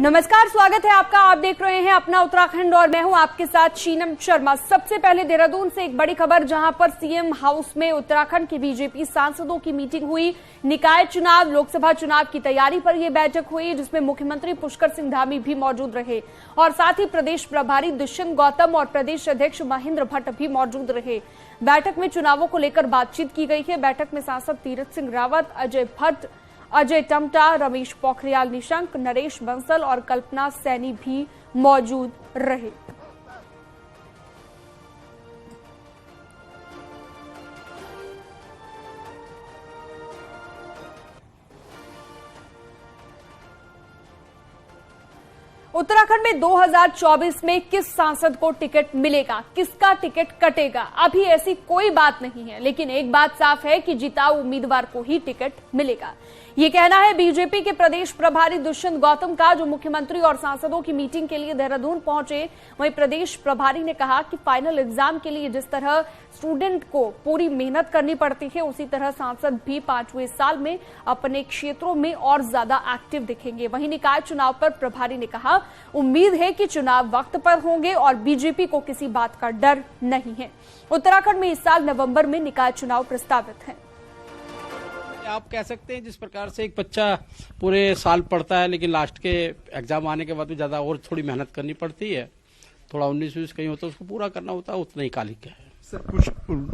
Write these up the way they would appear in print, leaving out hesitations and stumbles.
नमस्कार, स्वागत है आपका। आप देख रहे हैं अपना उत्तराखंड और मैं हूं आपके साथ शीनम शर्मा। सबसे पहले देहरादून से एक बड़ी खबर, जहां पर सीएम हाउस में उत्तराखंड के बीजेपी सांसदों की मीटिंग हुई। निकाय चुनाव, लोकसभा चुनाव की तैयारी पर यह बैठक हुई, जिसमें मुख्यमंत्री पुष्कर सिंह धामी भी मौजूद रहे और साथ ही प्रदेश प्रभारी दुष्यंत गौतम और प्रदेश अध्यक्ष महेंद्र भट्ट भी मौजूद रहे। बैठक में चुनावों को लेकर बातचीत की गई है। बैठक में सांसद तीरथ सिंह रावत, अजय भट्ट, अजय टम्टा, रमेश पोखरियाल निशंक, नरेश बंसल और कल्पना सैनी भी मौजूद रहे। उत्तराखंड में 2024 में किस सांसद को टिकट मिलेगा, किसका टिकट कटेगा, अभी ऐसी कोई बात नहीं है, लेकिन एक बात साफ है कि जिताऊ उम्मीदवार को ही टिकट मिलेगा। ये कहना है बीजेपी के प्रदेश प्रभारी दुष्यंत गौतम का, जो मुख्यमंत्री और सांसदों की मीटिंग के लिए देहरादून पहुंचे। वहीं प्रदेश प्रभारी ने कहा कि फाइनल एग्जाम के लिए जिस तरह स्टूडेंट को पूरी मेहनत करनी पड़ती है, उसी तरह सांसद भी 5वें साल में अपने क्षेत्रों में और ज्यादा एक्टिव दिखेंगे। वहीं निकाय चुनाव पर प्रभारी ने कहा, उम्मीद है कि चुनाव वक्त पर होंगे और बीजेपी को किसी बात का डर नहीं है। उत्तराखंड में इस साल नवंबर में निकाय चुनाव प्रस्तावित है। आप कह सकते हैं जिस प्रकार से एक बच्चा पूरे साल पढ़ता है, लेकिन लास्ट के एग्जाम आने के बाद भी ज्यादा और थोड़ी मेहनत करनी पड़ती है, थोड़ा 19-20 कहीं होता है, उसको पूरा करना होता है, उतना ही कालिक है। सर, कुछ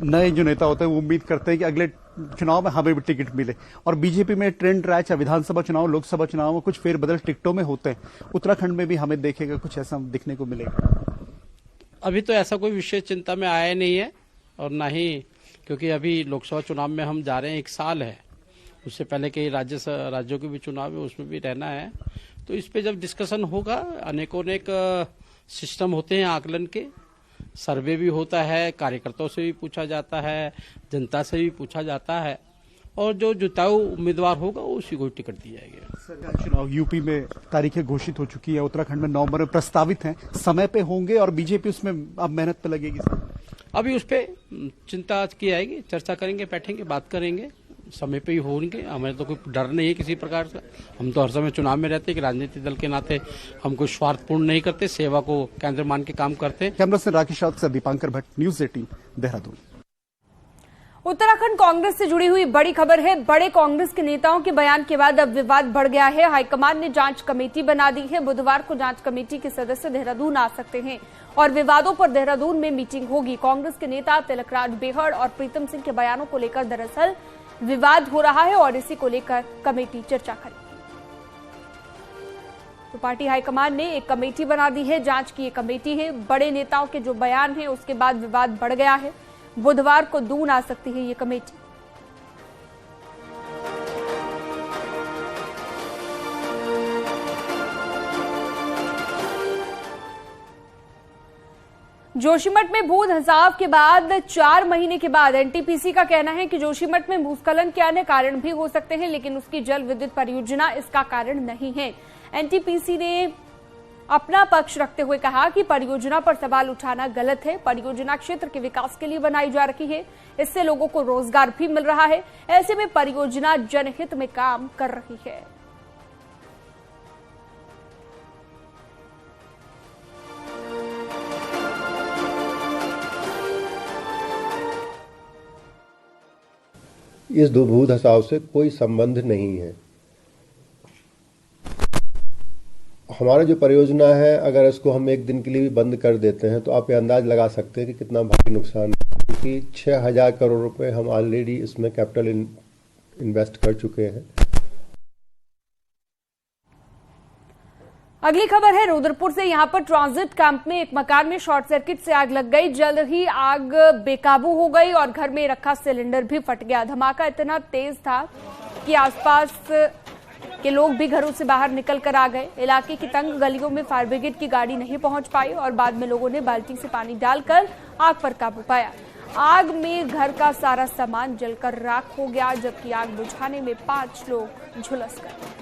नए जो नेता होते हैं वो उम्मीद करते हैं कि अगले चुनाव में हमें भी टिकट मिले, और बीजेपी में ट्रेंड रहा है, चाहे विधानसभा चुनाव, लोकसभा चुनाव में कुछ फेरबदल टिकटों में होते हैं। उत्तराखंड में भी हमें देखेगा कुछ ऐसा दिखने को मिलेगा? अभी तो ऐसा कोई विशेष चिंता में आया नहीं है, और ना ही, क्योंकि अभी लोकसभा चुनाव में हम जा रहे हैं, 1 साल है, उससे पहले कई राज्यों के भी चुनाव है, उसमें भी रहना है। तो इस पे जब डिस्कशन होगा, अनेकों सिस्टम होते हैं आकलन के, सर्वे भी होता है, कार्यकर्ताओं से भी पूछा जाता है, जनता से भी पूछा जाता है, और जो जिताऊ उम्मीदवार होगा उसी को टिकट दिया जाएगा। सरकार चुनाव यूपी में तारीखें घोषित हो चुकी है, उत्तराखंड में नवंबर में प्रस्तावित हैं, समय पे होंगे और बीजेपी उसमें अब मेहनत पे लगेगी। अभी उस पर चिंता की जाएगी, चर्चा करेंगे, बैठेंगे, बात करेंगे, समय पे ही होंगे। हमें तो कोई डर नहीं है किसी प्रकार से। हम तो हर समय चुनाव में रहते हैं कि राजनीतिक दल के नाते हम कोई स्वार्थपूर्ण नहीं करते, सेवा को केंद्र मान के काम करते हैं। कैमरा से राकेश राउत से दीपांकर भट्ट, न्यूज़ 18 देहरादून। उत्तराखंड कांग्रेस से जुड़ी हुई बड़ी खबर है। बड़े कांग्रेस के नेताओं के बयान के बाद अब विवाद बढ़ गया है। हाईकमान ने जांच कमेटी बना दी है। बुधवार को जांच कमेटी के सदस्य देहरादून आ सकते हैं और विवादों पर देहरादून में मीटिंग होगी। कांग्रेस के नेता तिलकराज बेहड़ और प्रीतम सिंह के बयानों को लेकर दरअसल विवाद हो रहा है और इसी को लेकर कमेटी चर्चा करेगी। तो पार्टी हाईकमान ने एक कमेटी बना दी है, जांच की ये कमेटी है। बड़े नेताओं के जो बयान हैं उसके बाद विवाद बढ़ गया है। बुधवार को दून आ सकती है ये कमेटी। जोशीमठ में भू धंसाव के बाद 4 महीने के बाद एनटीपीसी का कहना है कि जोशीमठ में भूस्खलन के अन्य कारण भी हो सकते हैं, लेकिन उसकी जल विद्युत परियोजना इसका कारण नहीं है। एनटीपीसी ने अपना पक्ष रखते हुए कहा कि परियोजना पर सवाल उठाना गलत है। परियोजना क्षेत्र के विकास के लिए बनाई जा रही है, इससे लोगों को रोजगार भी मिल रहा है। ऐसे में परियोजना जनहित में काम कर रही है। इस भू धंसाव से कोई संबंध नहीं है। हमारा जो परियोजना है, अगर इसको हम 1 दिन के लिए भी बंद कर देते हैं तो आप ये अंदाज लगा सकते हैं कि कितना भारी नुकसान है, क्योंकि 6000 करोड़ रुपए हम ऑलरेडी इसमें कैपिटल इन्वेस्ट कर चुके हैं। अगली खबर है रुद्रपुर से। यहां पर ट्रांजिट कैंप में एक मकान में शॉर्ट सर्किट से आग लग गई। जल्द ही आग बेकाबू हो गई और घर में रखा सिलेंडर भी फट गया। धमाका इतना तेज था कि आसपास के लोग भी घरों से बाहर निकल कर आ गए। इलाके की तंग गलियों में फायर ब्रिगेड की गाड़ी नहीं पहुंच पाई और बाद में लोगों ने बाल्टी से पानी डालकर आग पर काबू पाया। आग में घर का सारा सामान जलकर राख हो गया, जबकि आग बुझाने में 5 लोग झुलस गए।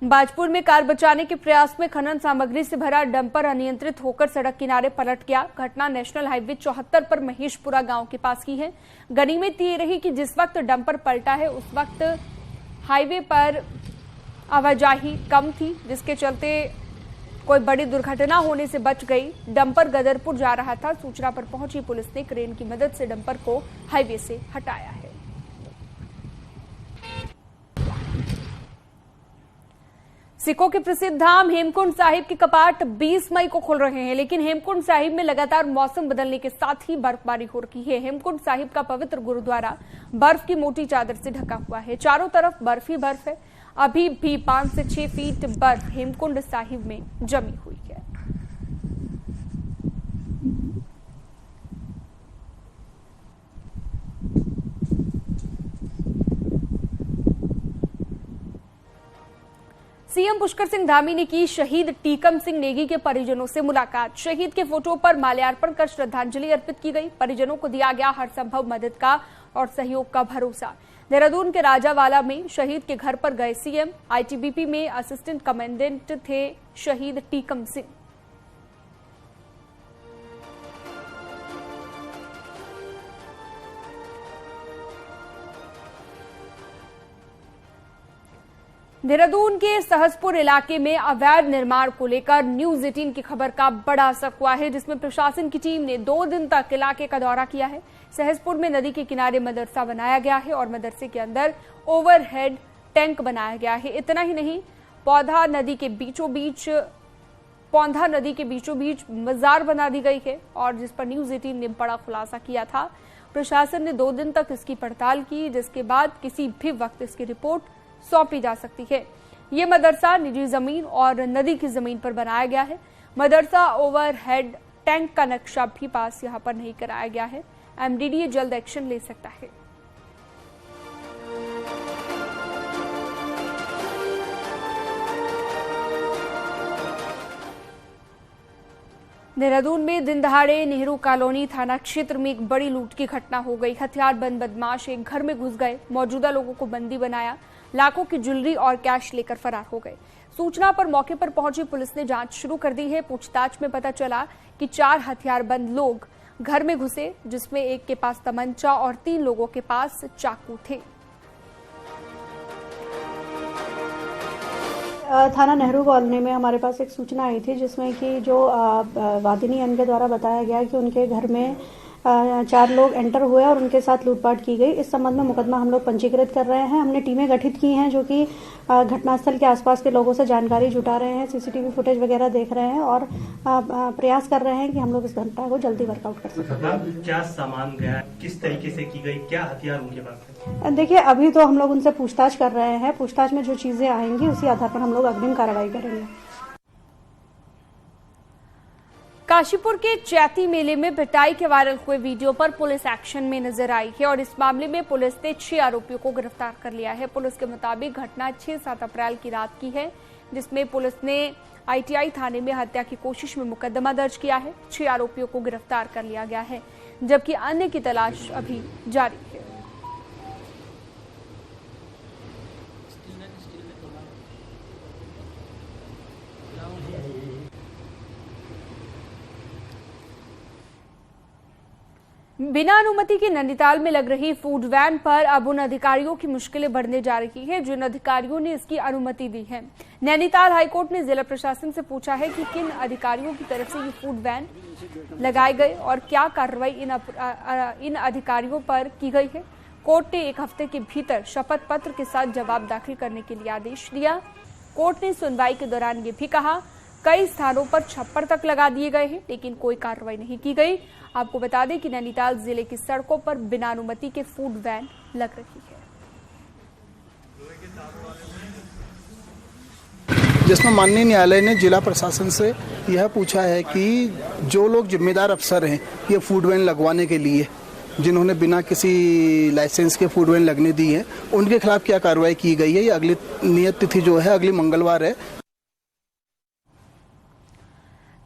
बाजपुर में कार बचाने के प्रयास में खनन सामग्री से भरा डंपर अनियंत्रित होकर सड़क किनारे पलट गया। घटना नेशनल हाईवे 74 पर महेशपुरा गांव के पास की है। गनीमत ये रही कि जिस वक्त डंपर पलटा है उस वक्त हाईवे पर आवाजाही कम थी, जिसके चलते कोई बड़ी दुर्घटना होने से बच गई। डंपर गदरपुर जा रहा था। सूचना पर पहुंची पुलिस ने क्रेन की मदद से डंपर को हाईवे से हटाया है। सिखों के प्रसिद्ध धाम हेमकुंड साहिब के कपाट 20 मई को खुल रहे हैं, लेकिन हेमकुंड साहिब में लगातार मौसम बदलने के साथ ही बर्फबारी हो रही है। हेमकुंड साहिब का पवित्र गुरुद्वारा बर्फ की मोटी चादर से ढका हुआ है। चारों तरफ बर्फ ही बर्फ है। अभी भी 5 से 6 फीट बर्फ हेमकुंड साहिब में जमी हुई है। सीएम पुष्कर सिंह धामी ने की शहीद टीकम सिंह नेगी के परिजनों से मुलाकात। शहीद के फोटो पर माल्यार्पण कर श्रद्धांजलि अर्पित की गई। परिजनों को दिया गया हर संभव मदद का और सहयोग का भरोसा। देहरादून के राजावाला में शहीद के घर पर गए सीएम। आईटीबीपी में असिस्टेंट कमांडेंट थे शहीद टीकम सिंह। देहरादून के सहसपुर इलाके में अवैध निर्माण को लेकर न्यूज 18 की खबर का बड़ा असर हुआ है, जिसमें प्रशासन की टीम ने 2 दिन तक इलाके का दौरा किया है। सहसपुर में नदी के किनारे मदरसा बनाया गया है और मदरसे के अंदर ओवरहेड टैंक बनाया गया है। इतना ही नहीं, पौधा नदी के बीचों बीच मजार बना दी गई है और जिस पर न्यूज 18 ने बड़ा खुलासा किया था। प्रशासन ने 2 दिन तक इसकी पड़ताल की, जिसके बाद किसी भी वक्त इसकी रिपोर्ट सौंपी जा सकती है। ये मदरसा निजी जमीन और नदी की जमीन पर बनाया गया है। मदरसा ओवरहेड टैंक का नक्शा भी पास यहां पर नहीं कराया गया है। एमडीडीए जल्द एक्शन ले सकता है। देहरादून में दिन दहाड़े नेहरू कॉलोनी थाना क्षेत्र में एक बड़ी लूट की घटना हो गई। हथियारबंद बदमाश एक घर में घुस गए, मौजूदा लोगों को बंदी बनाया, लाखों की ज्वेलरी और कैश लेकर फरार हो गए। सूचना पर मौके पर पहुंची पुलिस ने जांच शुरू कर दी है। पूछताछ में पता चला कि 4 हथियारबंद लोग घर में घुसे, जिसमें एक के पास तमंचा और 3 लोगों के पास चाकू थे। थाना नेहरू कॉलोनी में हमारे पास एक सूचना आई थी, जिसमें कि जो वादिनी अन के द्वारा बताया गया कि उनके घर में 4 लोग एंटर हुए और उनके साथ लूटपाट की गई। इस संबंध में मुकदमा हम लोग पंजीकृत कर रहे हैं। हमने टीमें गठित की हैं जो कि घटनास्थल के आसपास के लोगों से जानकारी जुटा रहे हैं, सीसीटीवी फुटेज वगैरह देख रहे हैं और प्रयास कर रहे हैं कि हम लोग इस घटना को जल्दी वर्कआउट कर सकें। क्या सामान गया, किस तरीके से की गई, क्या हथियार उनके पास है? देखिए, अभी तो हम लोग उनसे पूछताछ कर रहे हैं। पूछताछ में जो चीजें आएंगी उसी आधार पर हम लोग अग्रिम कार्रवाई करेंगे। काशीपुर के चैती मेले में पिटाई के वायरल हुए वीडियो पर पुलिस एक्शन में नजर आई है और इस मामले में पुलिस ने 6 आरोपियों को गिरफ्तार कर लिया है। पुलिस के मुताबिक घटना 6-7 अप्रैल की रात की है, जिसमें पुलिस ने आईटीआई थाने में हत्या की कोशिश में मुकदमा दर्ज किया है। 6 आरोपियों को गिरफ्तार कर लिया गया है, जबकि अन्य की तलाश अभी जारी है। बिना अनुमति के नैनीताल में लग रही फूड वैन पर अब उन अधिकारियों की मुश्किलें बढ़ने जा रही है जिन अधिकारियों ने इसकी अनुमति दी है। नैनीताल हाईकोर्ट ने जिला प्रशासन से पूछा है कि किन अधिकारियों की तरफ से ये फूड वैन लगाए गए और क्या कार्रवाई इन अधिकारियों पर की गई है। कोर्ट ने 1 हफ्ते के भीतर शपथ पत्र के साथ जवाब दाखिल करने के लिए आदेश दिया। कोर्ट ने सुनवाई के दौरान ये भी कहा, कई स्थानों पर छप्पर तक लगा दिए गए हैं, लेकिन कोई कार्रवाई नहीं की गई। आपको बता दें कि नैनीताल जिले की सड़कों पर बिना अनुमति के फूड वैन लग रही है, जिसमें माननीय न्यायालय ने जिला प्रशासन से यह पूछा है कि जो लोग जिम्मेदार अफसर हैं ये फूड वैन लगवाने के लिए, जिन्होंने बिना किसी लाइसेंस के फूड वैन लगने दी है, उनके खिलाफ क्या कार्रवाई की गई है। ये अगली नियत तिथि जो है अगली मंगलवार है।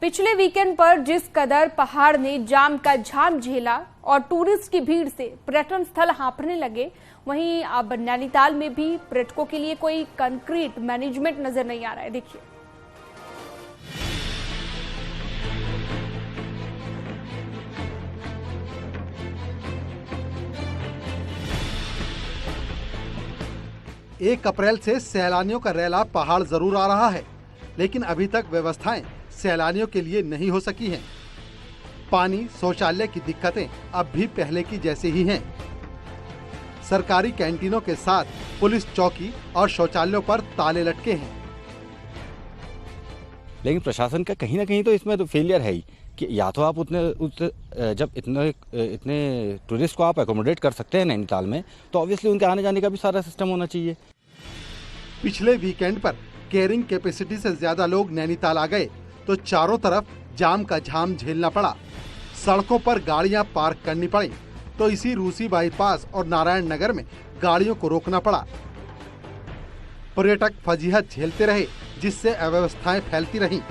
पिछले वीकेंड पर जिस कदर पहाड़ ने जाम का झाम झेला और टूरिस्ट की भीड़ से पर्यटन स्थल हाँफने लगे, वहीं अब नैनीताल में भी पर्यटकों के लिए कोई कंक्रीट मैनेजमेंट नजर नहीं आ रहा है। देखिए, एक अप्रैल से सैलानियों का रैला पहाड़ जरूर आ रहा है, लेकिन अभी तक व्यवस्थाएं सैलानियों के लिए नहीं हो सकी हैं। पानी, शौचालय की दिक्कतें अब भी पहले की जैसे ही हैं। सरकारी कैंटीनों के साथ पुलिस चौकी और शौचालयों पर ताले लटके हैं। लेकिन प्रशासन का कहीं ना कहीं तो इसमें तो फेलियर है ही कि या तो आप जब इतने टूरिस्ट को आप एकोमोडेट कर सकते हैं नैनीताल में, तो ऑब्वियसली उनके आने जाने का भी सारा सिस्टम होना चाहिए। पिछले वीकेंड पर कैरिंग कैपेसिटी से ज्यादा लोग नैनीताल आ गए तो चारों तरफ जाम का झाम झेलना पड़ा। सड़कों पर गाड़ियां पार्क करनी पड़ी तो इसी रूसी बाईपास और नारायण नगर में गाड़ियों को रोकना पड़ा। पर्यटक फजीहत झेलते रहे, जिससे अव्यवस्थाएं फैलती रहीं।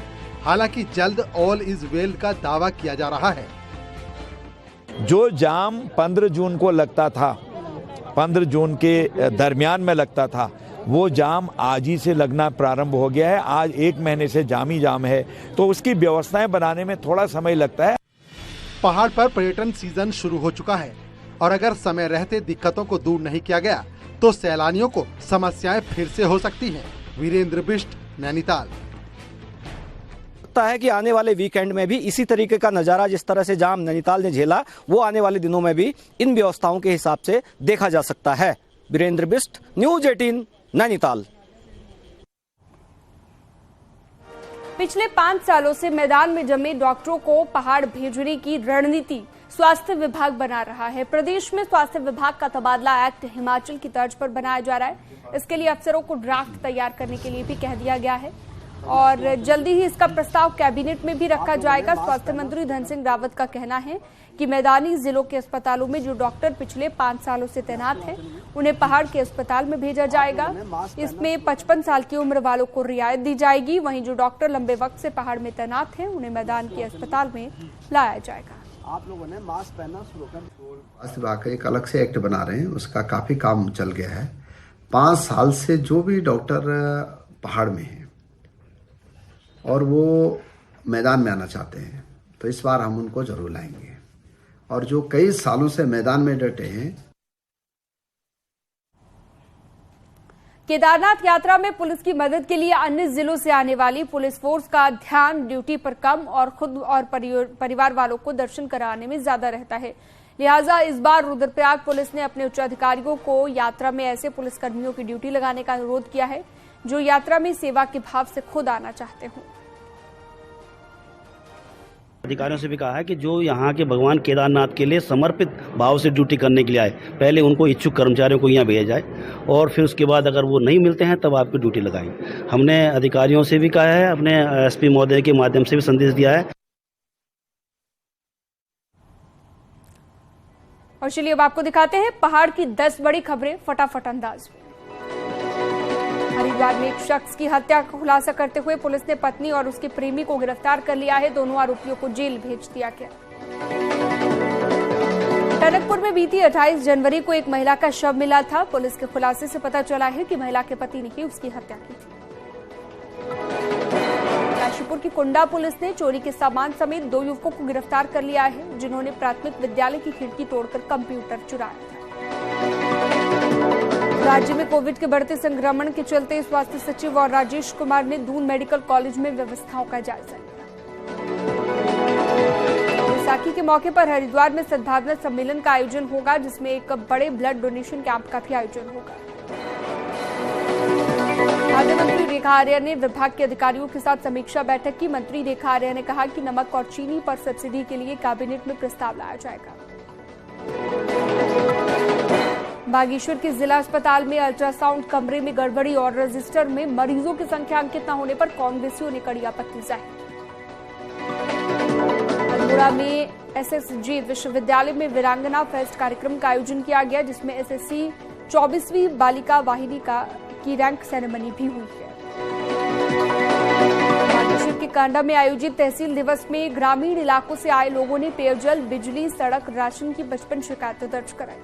हालांकि जल्द ऑल इज वेल का दावा किया जा रहा है। जो जाम 15 जून को लगता था, 15 जून के दरमियान में लगता था, वो जाम आज ही से लगना प्रारंभ हो गया है। आज 1 महीने से जाम ही जाम है, तो उसकी व्यवस्थाएं बनाने में थोड़ा समय लगता है। पहाड़ पर पर्यटन सीजन शुरू हो चुका है और अगर समय रहते दिक्कतों को दूर नहीं किया गया तो सैलानियों को समस्याएं फिर से हो सकती हैं। वीरेंद्र बिष्ट, नैनीताल। लगता है कि आने वाले वीकेंड में भी इसी तरीके का नजारा, जिस तरह से जाम नैनीताल ने झेला, वो आने वाले दिनों में भी इन व्यवस्थाओं के हिसाब से देखा जा सकता है। वीरेंद्र बिष्ट, न्यूज 18, नैनीताल। पिछले 5 सालों से मैदान में जमे डॉक्टरों को पहाड़ भेजने की रणनीति स्वास्थ्य विभाग बना रहा है। प्रदेश में स्वास्थ्य विभाग का तबादला एक्ट हिमाचल की तर्ज पर बनाया जा रहा है। इसके लिए अफसरों को ड्राफ्ट तैयार करने के लिए भी कह दिया गया है और जल्दी ही इसका प्रस्ताव कैबिनेट में भी रखा जाएगा। स्वास्थ्य मंत्री धन सिंह रावत का कहना है कि मैदानी जिलों के अस्पतालों में जो डॉक्टर पिछले 5 सालों से तैनात हैं, उन्हें पहाड़ के अस्पताल में भेजा जाएगा। इसमें 55 साल की उम्र वालों को रियायत दी जाएगी। वहीं जो डॉक्टर लंबे वक्त से पहाड़ में तैनात हैं, उन्हें मैदान के अस्पताल में लाया जाएगा। आप लोगों ने मास्क पहनना शुरू कर। स्वास्थ्य विभाग का एक अलग से एक्ट बना रहे हैं, उसका काफी काम चल गया है। 5 साल से जो भी डॉक्टर पहाड़ में हैं और वो मैदान में आना चाहते हैं, तो इस बार हम उनको जरूर लाएंगे। और जो कई सालों से मैदान में डटे हैं। केदारनाथ यात्रा में पुलिस की मदद के लिए अन्य जिलों से आने वाली पुलिस फोर्स का ध्यान ड्यूटी पर कम और खुद और परिवार वालों को दर्शन कराने में ज्यादा रहता है। लिहाजा इस बार रुद्रप्रयाग पुलिस ने अपने उच्च अधिकारियों को यात्रा में ऐसे पुलिसकर्मियों की ड्यूटी लगाने का अनुरोध किया है जो यात्रा में सेवा के भाव से खुद आना चाहते हों। अधिकारियों से भी कहा है कि जो यहाँ के भगवान केदारनाथ के लिए समर्पित भाव से ड्यूटी करने के लिए आए, पहले उनको इच्छुक कर्मचारियों को यहाँ भेजा जाए और फिर उसके बाद अगर वो नहीं मिलते हैं तब आपकी ड्यूटी लगाएं। हमने अधिकारियों से भी कहा है, अपने एसपी महोदय के माध्यम से भी संदेश दिया है। और चलिए अब आपको दिखाते हैं पहाड़ की 10 बड़ी खबरें फटाफट अंदाज में। हरिद्वार में एक शख्स की हत्या का खुलासा करते हुए पुलिस ने पत्नी और उसके प्रेमी को गिरफ्तार कर लिया है। दोनों आरोपियों को जेल भेज दिया गया। टनकपुर में बीती 28 जनवरी को एक महिला का शव मिला था। पुलिस के खुलासे से पता चला है कि महिला के पति ने ही उसकी हत्या की थी। काशीपुर की कुंडा पुलिस ने चोरी के सामान समेत 2 युवकों को गिरफ्तार कर लिया है, जिन्होंने प्राथमिक विद्यालय की खिड़की तोड़कर कंप्यूटर चुराया था। राज्य में कोविड के बढ़ते संक्रमण के चलते स्वास्थ्य सचिव और राजेश कुमार ने दून मेडिकल कॉलेज में व्यवस्थाओं का जायजा लिया। बैसाखी के मौके पर हरिद्वार में सद्भावना सम्मेलन का आयोजन होगा, जिसमें एक बड़े ब्लड डोनेशन कैंप का भी आयोजन होगा। खाद्य मंत्री रेखा आर्या ने विभाग के अधिकारियों के साथ समीक्षा बैठक की। मंत्री रेखा आर्या ने कहा कि नमक और चीनी पर सब्सिडी के लिए कैबिनेट में प्रस्ताव लाया जाएगा। बागेश्वर के जिला अस्पताल में अल्ट्रासाउंड कमरे में गड़बड़ी और रजिस्टर में मरीजों की संख्या अंकित न होने पर कांग्रेसियों ने कड़ी आपत्ति जाहिर। अल्मोड़ा में एसएसजी विश्वविद्यालय में वीरांगना फेस्ट कार्यक्रम का आयोजन किया गया, जिसमें एसएससी 24वीं बालिका वाहिनी की रैंक सेरेमनी भी हुई है। बागेश्वर के कांडा में आयोजित तहसील दिवस में ग्रामीण इलाकों से आए लोगों ने पेयजल, बिजली, सड़क, राशन की 55 शिकायतें दर्ज कराई।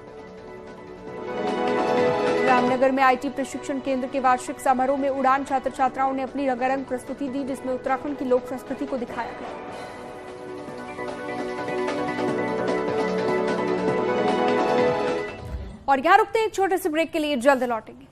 रामनगर में आईटी प्रशिक्षण केंद्र के वार्षिक समारोह में उड़ान छात्र छात्राओं ने अपनी रंगारंग प्रस्तुति दी, जिसमें उत्तराखंड की लोक संस्कृति को दिखाया गया। और यहां रुकते हैं एक छोटे से ब्रेक के लिए, जल्द लौटेंगे।